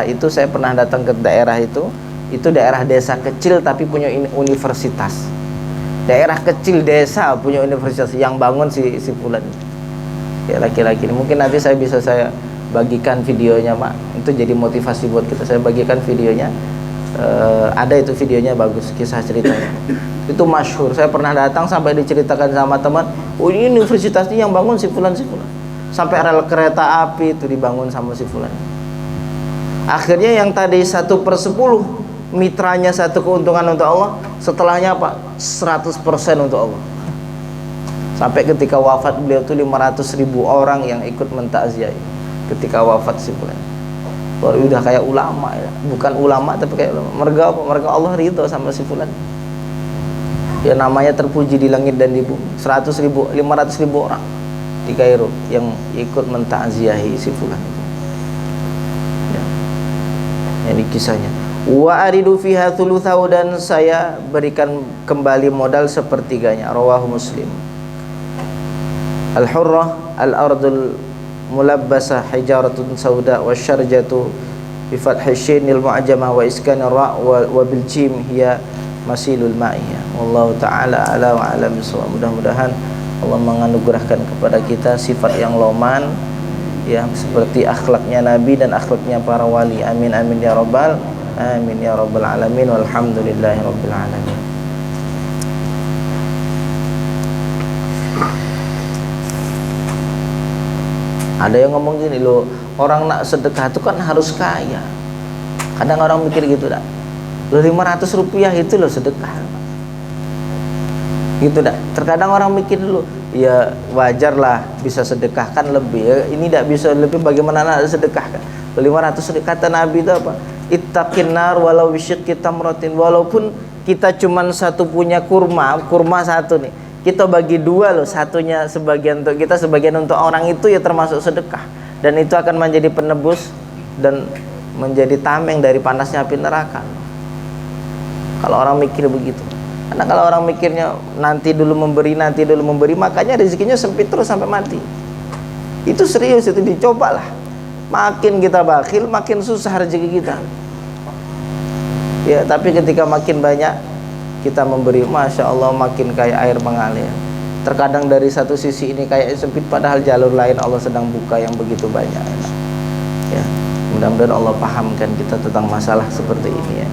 itu saya pernah datang ke daerah itu daerah desa kecil tapi punya universitas. Daerah kecil desa punya universitas, yang bangun si fulan ya, laki-laki ini. Mungkin nanti saya bagikan videonya Mak, itu jadi motivasi buat kita. Saya bagikan videonya. Ada itu videonya, bagus kisah ceritanya. Itu masyhur. Saya pernah datang sampai diceritakan sama teman, oh ini universitas ini yang bangun si fulan. Sampai rel kereta api itu dibangun sama si fulan. Akhirnya yang tadi 1/10 mitranya, satu keuntungan untuk Allah, setelahnya apa? 100% untuk Allah. Sampai ketika wafat beliau tuh 500.000 orang yang ikut mentakziah ketika wafat si fulan. Baru udah kayak ulama ya, bukan ulama tapi kayak ulama. Mereka Allah ridho sama si fulan. Ya namanya terpuji di langit dan di bumi. 500.000 orang di Kairo yang ikut mentakziahi si fulan. Ya. Ini kisahnya. Wa aridu fiha thulutsahu, dan saya berikan kembali modal sepertiganya. Rawahu Muslim. Al-hurrah al-ardul mulabbasa hijaratun sauda wa syarjatu bi fathi shinil mu'jamah wa iskanir ra wa bil jim hiya masilul ma'iyah. Wallahu taala ala wa alam bisawab. Mudah-mudahan Allah menganugerahkan kepada kita sifat yang loman ya, seperti akhlaknya Nabi dan akhlaknya para wali. Amin amin ya rabbal alamin. Walhamdulillahi rabbil alamin. Ada yang ngomong gini loh, orang nak sedekah itu kan harus kaya. Kadang orang mikir gitu dah. Loh 500 rupiah itu loh sedekah. Gitu dah. Terkadang orang mikir dulu, ya wajar lah bisa sedekahkan lebih. Ya, ini tidak bisa lebih, bagaimana nak sedekahkan? 500 kata Nabi itu apa? Ittaqin nar walau bisyikki tamratin. Walaupun kita cuman satu punya kurma satu nih, kita bagi 2 loh, satunya sebagian untuk kita, sebagian untuk orang, itu ya termasuk sedekah, dan itu akan menjadi penebus dan menjadi tameng dari panasnya api neraka. Kalau orang mikir begitu. Karena kalau orang mikirnya nanti dulu memberi, makanya rezekinya sempit terus sampai mati. Itu serius, itu dicobalah. Makin kita bakhil, makin susah rezeki kita. Ya, tapi ketika makin banyak kita memberi, Masya Allah, makin kayak air mengalir. Terkadang dari satu sisi ini kayak sempit, padahal jalur lain Allah sedang buka yang begitu banyak. Ya, mudah-mudahan Allah pahamkan kita tentang masalah seperti ini ya.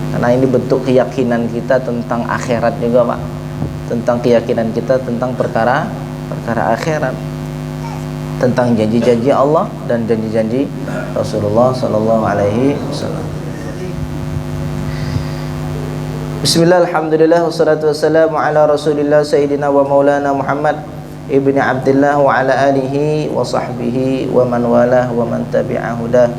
Karena ini bentuk keyakinan kita tentang akhirat juga Pak. Tentang keyakinan kita tentang perkara akhirat, tentang janji-janji Allah dan janji-janji Rasulullah sallallahu alaihi wasallam. Bismillah, alhamdulillah, wassalatu wassalamu ala rasulillah sayyidina wa maulana Muhammad ibni Abdullah wa ala alihi wa sahbihi wa man walah wa man tabi'ahu dah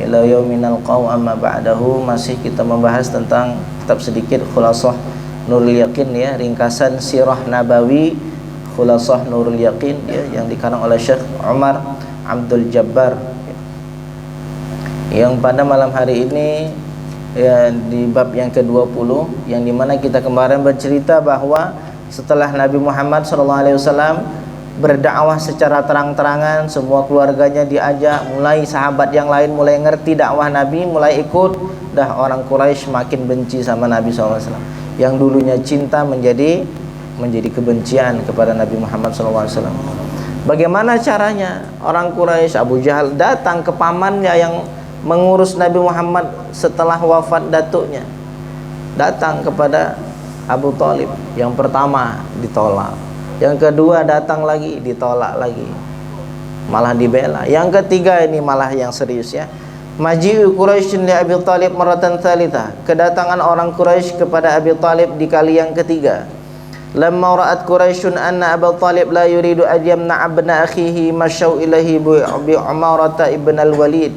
ila yauminal qaw. Amma ba'dahu, masih kita membahas tentang kitab sedikit Khulasah Nurul Yaqin ya, ringkasan sirah nabawi Khulasah Nurul Yaqin ya, yang dikarang oleh Syekh Umar Abdul Jabbar ya. Yang pada malam hari ini ya, di bab yang ke-20, yang dimana kita kemarin bercerita bahwa setelah Nabi Muhammad SAW berdakwah secara terang-terangan, semua keluarganya diajak, mulai sahabat yang lain mulai ngerti dakwah Nabi, mulai ikut, dah orang Quraisy makin benci sama Nabi SAW. Yang dulunya cinta menjadi kebencian kepada Nabi Muhammad SAW. Bagaimana caranya? Orang Quraisy, Abu Jahal datang ke pamannya yang mengurus Nabi Muhammad setelah wafat datuknya, datang kepada Abu Thalib. Yang pertama ditolak, yang kedua datang lagi ditolak lagi, malah dibela. Yang ketiga ini malah yang serius ya, Maji'u Quraisy li Abi Thalib maratan tsalitsah, kedatangan orang Quraisy kepada Abi Thalib di kali yang ketiga. Lamma ra'at Quraisyun anna Abu Thalib la yuridu an yamna'a ibna akhihi masyau ilahi bi Umarah ibn al-Walid.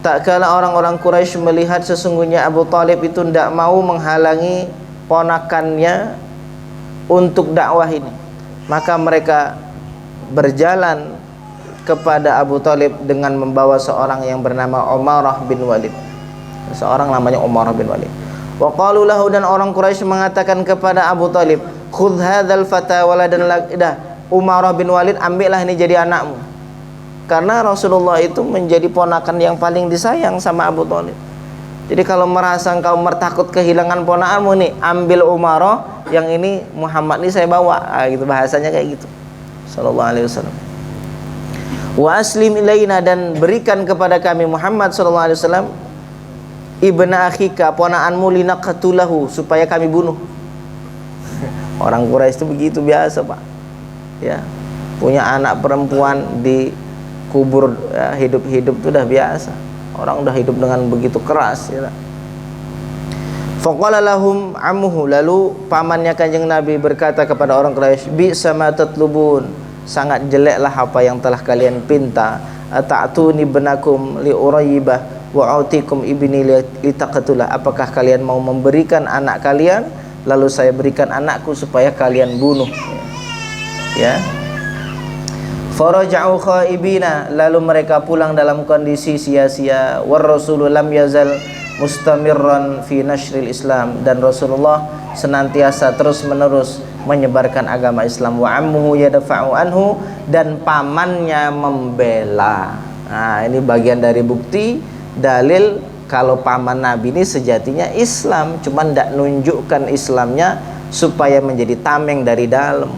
Tak kala orang-orang Quraisy melihat sesungguhnya Abu Thalib itu tidak mau menghalangi ponakannya untuk dakwah ini, maka mereka berjalan kepada Abu Thalib dengan membawa seorang yang bernama Umarah bin Walid. Seorang namanya Umarah bin Walid. Wa qalu lahu, dan orang Quraisy mengatakan kepada Abu Thalib, khudh hadzal fata waladan lak. Umarah bin Walid, ambillah ini jadi anakmu. Karena Rasulullah itu menjadi ponakan yang paling disayang sama Abu Thalib. Jadi kalau merasa engkau takut kehilangan ponakanmu nih, ambil Umarah, yang ini Muhammad ini saya bawa. Gitu bahasanya kayak gitu. Sallallahu alaihi wasallam. Wa aslim ilaina, dan berikan kepada kami Muhammad sallallahu alaihi wasallam ibna akhika, ponakanmu, linaqtulahu, supaya kami bunuh. Orang Quraisy itu begitu biasa, Pak. Ya, punya anak perempuan dikubur ya, hidup-hidup itu udah biasa. Orang udah hidup dengan begitu keras ya. Faqala lahum ammuhu, lalu pamannya Kanjeng Nabi berkata kepada orang Quraisy, bi sama tatlubun, sangat jeleklah apa yang telah kalian pinta. Ata'tuni benakum li uraybah wa autikum ibni litaqtulah, apakah kalian mau memberikan anak kalian lalu saya berikan anakku supaya kalian bunuh ya. Faraja'u khaibina, lalu mereka pulang dalam kondisi sia-sia. War rasulullah lam yazal mustamirran fi nashril Islam, dan Rasulullah senantiasa terus menerus menyebarkan agama Islam. Wa ammuhu yadfa'u anhu, dan pamannya membela. Nah, ini bagian dari bukti dalil kalau paman Nabi ini sejatinya Islam, cuman tidak nunjukkan Islamnya supaya menjadi tameng dari dalam.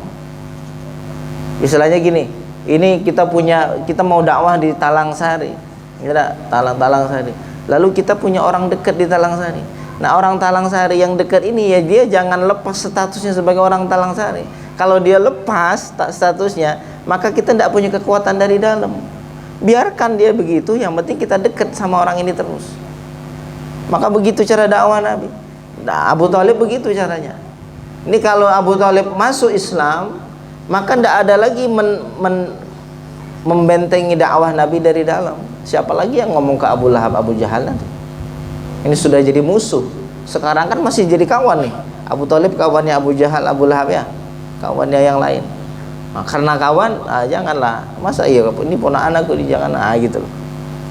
Istilahnya gini, ini kita mau dakwah di Talang Sari, ya, Talang Sari. Lalu kita punya orang dekat di Talang Sari. Nah, orang Talang Sari yang dekat ini ya dia jangan lepas statusnya sebagai orang Talang Sari. Kalau dia lepas statusnya, maka kita tidak punya kekuatan dari dalam. Biarkan dia begitu, yang penting kita dekat sama orang ini terus. Maka begitu cara dakwah Nabi. Nah, Abu Thalib begitu caranya. Ini kalau Abu Thalib masuk Islam, maka tidak ada lagi membentengi dakwah Nabi dari dalam. Siapa lagi yang ngomong ke Abu Lahab, Abu Jahal nanti? Ini sudah jadi musuh. Sekarang kan masih jadi kawan nih. Abu Thalib kawannya Abu Jahal, Abu Lahab ya, kawannya yang lain. Nah, karena kawan, janganlah. Masa iya ini ponakan aku, jangan gitu loh.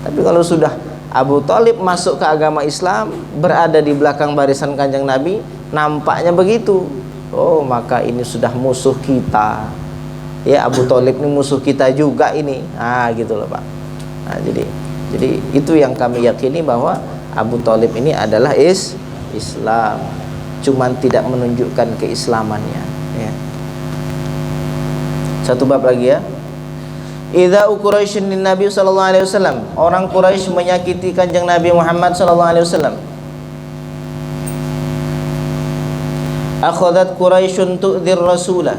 Tapi kalau sudah Abu Thalib masuk ke agama Islam, berada di belakang barisan Kanjeng Nabi, nampaknya begitu. Oh, maka ini sudah musuh kita. Ya, Abu Thalib ini musuh kita juga ini. Gitu loh, Pak. Nah, jadi itu yang kami yakini, bahwa Abu Thalib ini adalah Islam, cuman tidak menunjukkan keislamannya ya. Satu bab lagi ya. Idza Quraisy lin Nabi sallallahu alaihi wasallam, orang Quraisy menyakiti Kanjeng Nabi Muhammad sallallahu alaihi wasallam. Akhadat Quraisyun tu'dzir rasulah.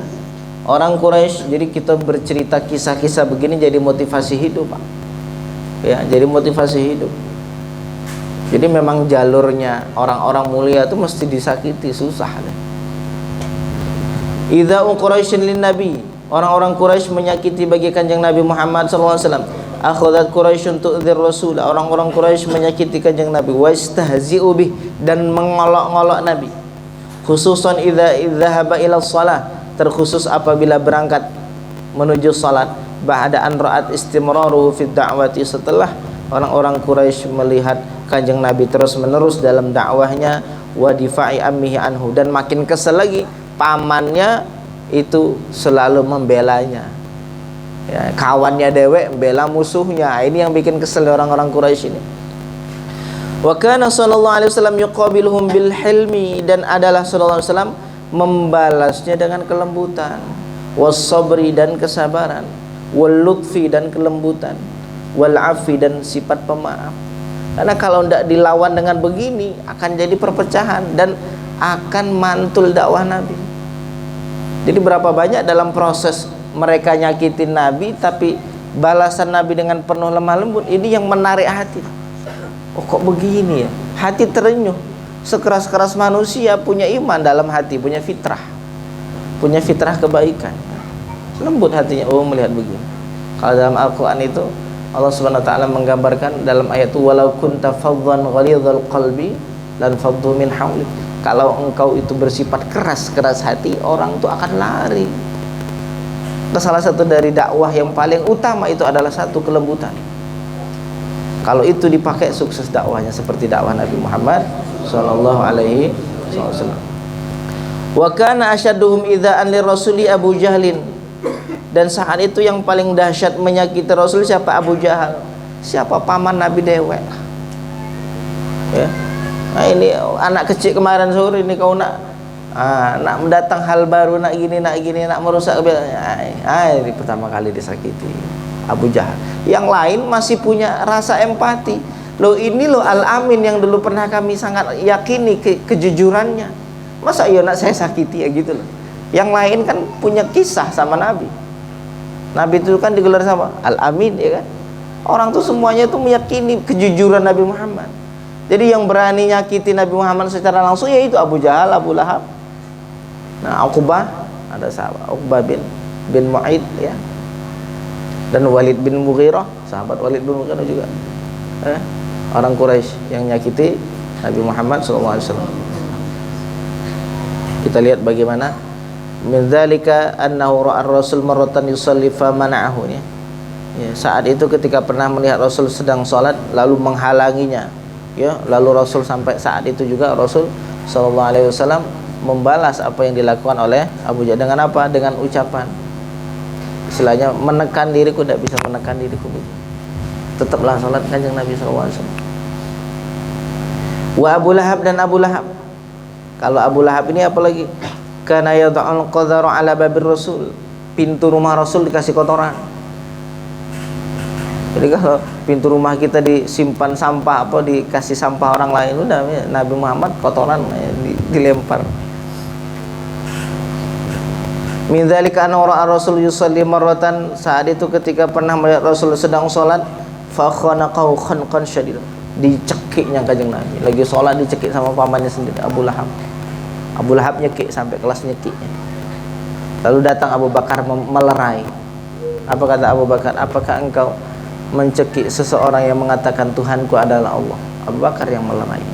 Orang Quraisy, jadi kita bercerita kisah-kisah begini jadi motivasi hidup, Pak. Ya, jadi motivasi hidup. Jadi memang jalurnya orang-orang mulia itu mesti disakiti, susah. Idza Quraisy lin Nabi, orang-orang Quraisy menyakiti bagi Kanjeng Nabi Muhammad sallallahu alaihi wasallam. Akhadat Quraisyun tu'dzir rasul, orang-orang Quraisy menyakiti Kanjeng Nabi, wa istahzi'u bih, dan mengolok-olok Nabi. Khususan idza dzahaba ila shalah, terkhusus apabila berangkat menuju salat. Ba'da an ra'at istimraruhu fi da'wati, setelah orang-orang Quraisy melihat Kanjeng Nabi terus-menerus dalam dakwahnya, wa difa'i ammihi anhu, dan makin kesel lagi pamannya itu selalu membelanya. Ya, kawannya dewek membela musuhnya. Ini yang bikin kesel orang-orang Quraisy ini. Wa kana sallallahu alaihi wasallam yuqabiluhum bil hilmi, dan adalah sallallahu alaihi wasallam membalasnya dengan kelembutan, was sabri, dan kesabaran, wal lutfi, dan kelembutan, wal afi, dan sifat pemaaf. Karena kalau tidak dilawan dengan begini akan jadi perpecahan dan akan mantul dakwah Nabi. Jadi berapa banyak dalam proses mereka nyakitin Nabi, tapi balasan Nabi dengan penuh lemah lembut, ini yang menarik hati. Oh kok begini ya? Hati terenyuh. Sekeras-keras manusia punya iman dalam hati, punya fitrah kebaikan. Lembut hatinya, oh melihat begini. Kalau dalam Al-Quran itu Allah Subhanahu wa taala menggambarkan dalam ayat itu, walau kunta faddan ghalidhal qalbi lan faddu min hawlik. Kalau engkau itu bersifat keras hati, orang itu akan lari. Salah satu dari dakwah yang paling utama itu adalah satu kelembutan. Kalau itu dipakai, sukses dakwahnya seperti dakwah Nabi Muhammad sallallahu alaihi wasallam. Wa kana asyadduhum idza'an lirrasuli Abu Jahlin. Dan saat itu yang paling dahsyat menyakiti Rasul siapa? Abu Jahal. Siapa? Paman Nabi dewek. Ya. Nah ini anak kecil kemarin sore ini kau nak mendatang hal baru, nak gini, nak merusak. Ini pertama kali disakiti Abu Jahal. Yang lain masih punya rasa empati. Loh ini loh Al-Amin yang dulu pernah kami sangat yakini kejujurannya. Masa iya nak saya sakiti ya gitu loh. Yang lain kan punya kisah sama Nabi. Nabi itu kan digelar sama Al-Amin, ya kan? Orang tuh semuanya tuh meyakini kejujuran Nabi Muhammad. Jadi yang berani nyakiti Nabi Muhammad secara langsung yaitu Abu Jahal, Abu Lahab. Nah, Uqbah, ada sahabat Uqbah bin Mu'aid, ya. Dan Walid bin Mughirah, sahabat Walid bin Mughirah juga. Orang Quraisy yang nyakiti Nabi Muhammad SAW. Kita lihat bagaimana min dzalika annahu ra'a ar-rasul marratan yusalli fa mana'ahu, ya. Saat itu ketika pernah melihat Rasul sedang sholat lalu menghalanginya, ya. Lalu Rasul sampai saat itu juga Rasul sallallahu alaihi wasallam membalas apa yang dilakukan oleh Abu Jahal dengan apa? Dengan ucapan. Istilahnya menekan diriku, tidak bisa menekan diriku. Tetaplah sholat kanjeng Nabi sallallahu alaihi wasallam. Wa Abu Lahab dan Abu Lahab. Kalau Abu Lahab ini apalagi? Kana yad'ul qadharu ala babir Rasul. Pintu rumah Rasul dikasih kotoran. Jadi kalau pintu rumah kita disimpan sampah, dikasih sampah orang lain, udah Nabi Muhammad kotoran dilempar. Min dzalika anna ra'a Rasul yusalli marratan, saat itu ketika pernah melihat Rasul sedang sholat, fa khanaqahu khanqan syadid. Dicekiknya kanjeng Nabi. Lagi sholat dicekik sama pamannya sendiri, Abu Lahab. Abu Lahab nyekik sampai kelas nyekiknya. Lalu datang Abu Bakar melerai. Apa kata Abu Bakar? Apakah engkau mencekik seseorang yang mengatakan Tuhanku adalah Allah? Abu Bakar yang melerai.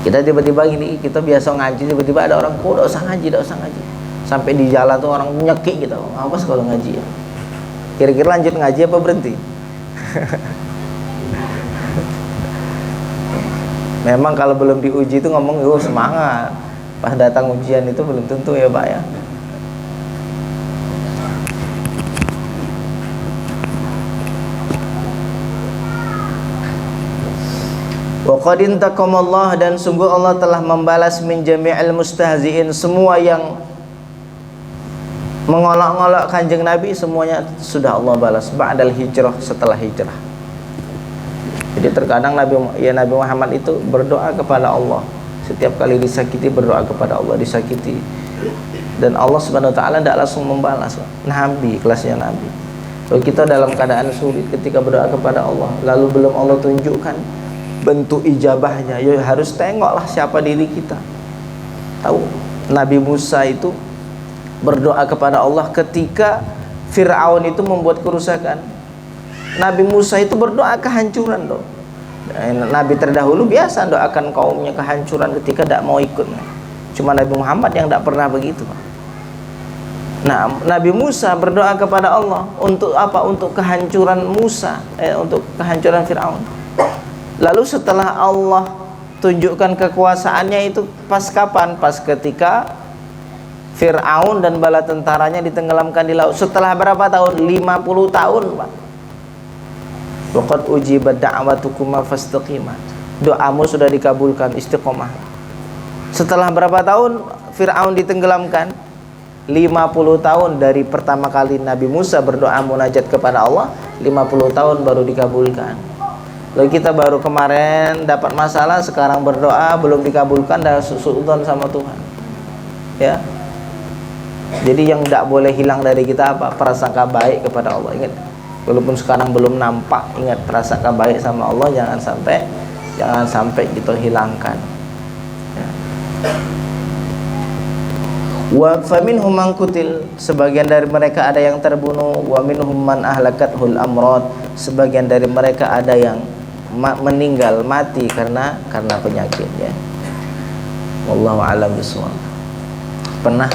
Kita tiba-tiba gini, kita biasa ngaji, tiba-tiba ada orang, kok tidak usah ngaji. Sampai di jalan tuh orang nyekik gitu. Apa sih kalau ngaji ya? Kira-kira lanjut ngaji apa berhenti? Memang kalau belum diuji itu ngomong semangat. Pas datang ujian itu belum tentu ya Pak ya. Wa qad intaqamallah, dan sungguh Allah telah membalas min jami'il mustahzi'in, semua yang mengolok-olok kanjeng Nabi semuanya sudah Allah balas ba'dal hijrah, setelah hijrah. Jadi terkadang Nabi Muhammad itu berdoa kepada Allah. Setiap kali disakiti berdoa kepada Allah, disakiti. Dan Allah Subhanahu wa taala tidak langsung membalas. Nabi, kelasnya Nabi. Kalau kita dalam keadaan sulit ketika berdoa kepada Allah, lalu belum Allah tunjukkan bentuk ijabahnya, ya harus tengoklah siapa diri kita. Tahu Nabi Musa itu berdoa kepada Allah ketika Fir'aun itu membuat kerusakan. Nabi Musa itu berdoa kehancuran loh. Nabi terdahulu biasa doakan kaumnya kehancuran ketika tidak mau ikut. Cuma Nabi Muhammad yang tidak pernah begitu. Nah, Nabi Musa berdoa kepada Allah untuk apa? Untuk kehancuran Musa, untuk kehancuran Fir'aun. Lalu setelah Allah tunjukkan kekuasaannya itu pas kapan? Pas ketika Fir'aun dan bala tentaranya ditenggelamkan di laut. Setelah berapa tahun? 50 tahun, Pak. Waqad ujibat da'watukuma fastaqima. Doamu sudah dikabulkan, istiqomah. Setelah berapa tahun Fir'aun ditenggelamkan? 50 tahun dari pertama kali Nabi Musa berdoa munajat kepada Allah, 50 tahun baru dikabulkan. Lalu kita baru kemarin dapat masalah, sekarang berdoa belum dikabulkan, dah suudzon sama Tuhan. Ya. Jadi yang tidak boleh hilang dari kita apa? Prasangka baik kepada Allah. Ingat, Walaupun sekarang belum nampak, ingat prasangka baik sama Allah, jangan sampai kita hilangkan. Ya. Wa faminhum man qutil, sebagian dari mereka ada yang terbunuh. Wa minhum man ahlakathul amrad, sebagian dari mereka ada yang meninggal, mati karena penyakit, ya. Wallahu a'lam bishawab. Pernah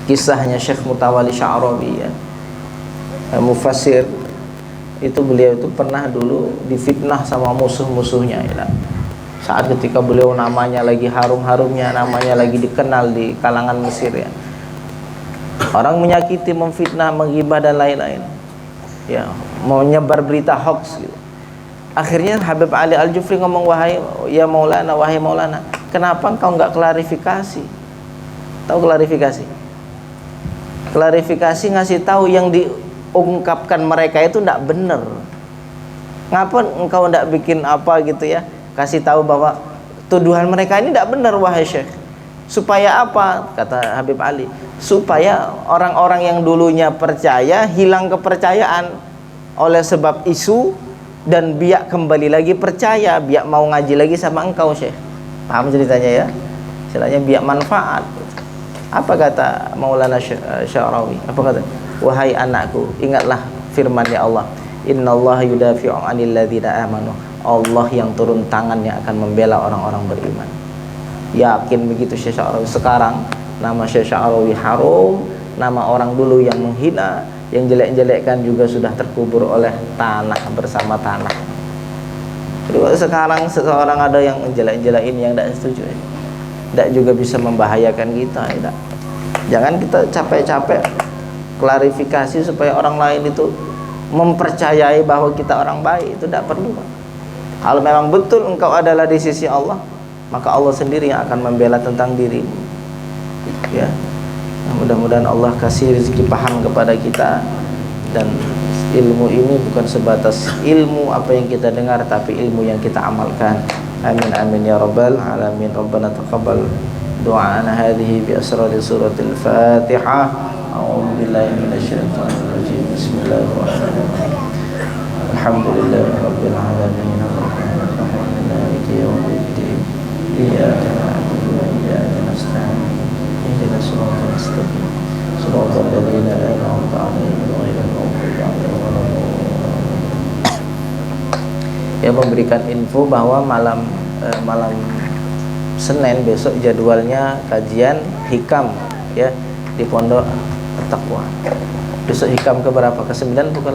kisahnya Syekh Mutawalli Sya'rawi, ya, mufassir itu, beliau itu pernah dulu difitnah sama musuh-musuhnya, ya. Saat ketika beliau namanya lagi harum-harumnya, namanya lagi dikenal di kalangan Mesir, ya, orang menyakiti, memfitnah, menghibah dan lain-lain, ya, mau nyebar berita hoax gitu. Akhirnya Habib Ali Al-Jufri ngomong, wahai Maulana, kenapa engkau nggak klarifikasi? Tahu klarifikasi? Klarifikasi, ngasih tahu yang diungkapkan mereka itu tidak benar. Ngapa engkau tidak bikin apa gitu, ya, kasih tahu bahwa tuduhan mereka ini tidak benar, wahai Syekh. Supaya apa? Kata Habib Ali, supaya orang-orang yang dulunya percaya hilang kepercayaan oleh sebab isu, dan biak kembali lagi percaya, biak mau ngaji lagi sama engkau, Syekh. Paham ceritanya, ya? Istilahnya biak manfaat. Apa kata Maulana Sya'rawi? Apa kata? Wahai anakku, ingatlah firman-Nya Allah, innallaha yudafi'u 'anil ladzina amanu. Allah yang turun tangan yang akan membela orang-orang beriman. Yakin begitu Syekh Sya'rawi. Sekarang nama Syekh Sya'rawi harum, nama orang dulu yang menghina, yang jelek-jelekkan juga sudah terkubur oleh tanah bersama tanah. Jadi sekarang seseorang ada yang jelek-jelekin, yang tidak setuju, tidak juga bisa membahayakan kita, tidak. Jangan kita capek-capek klarifikasi supaya orang lain itu mempercayai bahwa kita orang baik, itu tidak perlu. Kalau memang betul engkau adalah di sisi Allah, maka Allah sendiri yang akan membela tentang dirimu, ya. Mudah-mudahan Allah kasih rezeki paham kepada kita, dan ilmu ini bukan sebatas ilmu apa yang kita dengar, tapi ilmu yang kita amalkan. Amin amin ya rabbal alamin. Rabbana taqabbal du'ana hadhihi bi asrari suratil Fatihah. A'udzu billahi minasyaitonir rajim. Bismillahirrahmanirrahim. Alhamdulillahirabbil alamin. Arrahmanirrahim. Maliki yaumiddin. Iyyaka na'budu wa iyyaka nasta'in. Ihdinas siratal mustaqim. Shiratal ladzina an'amta 'alaihim ghairil maghdubi 'alaihim waladdallin. Ya, memberikan info bahwa malam Senin besok jadwalnya kajian hikam, ya, di Pondok Taqwa. Besok hikam ke berapa? Ke 9 bukan?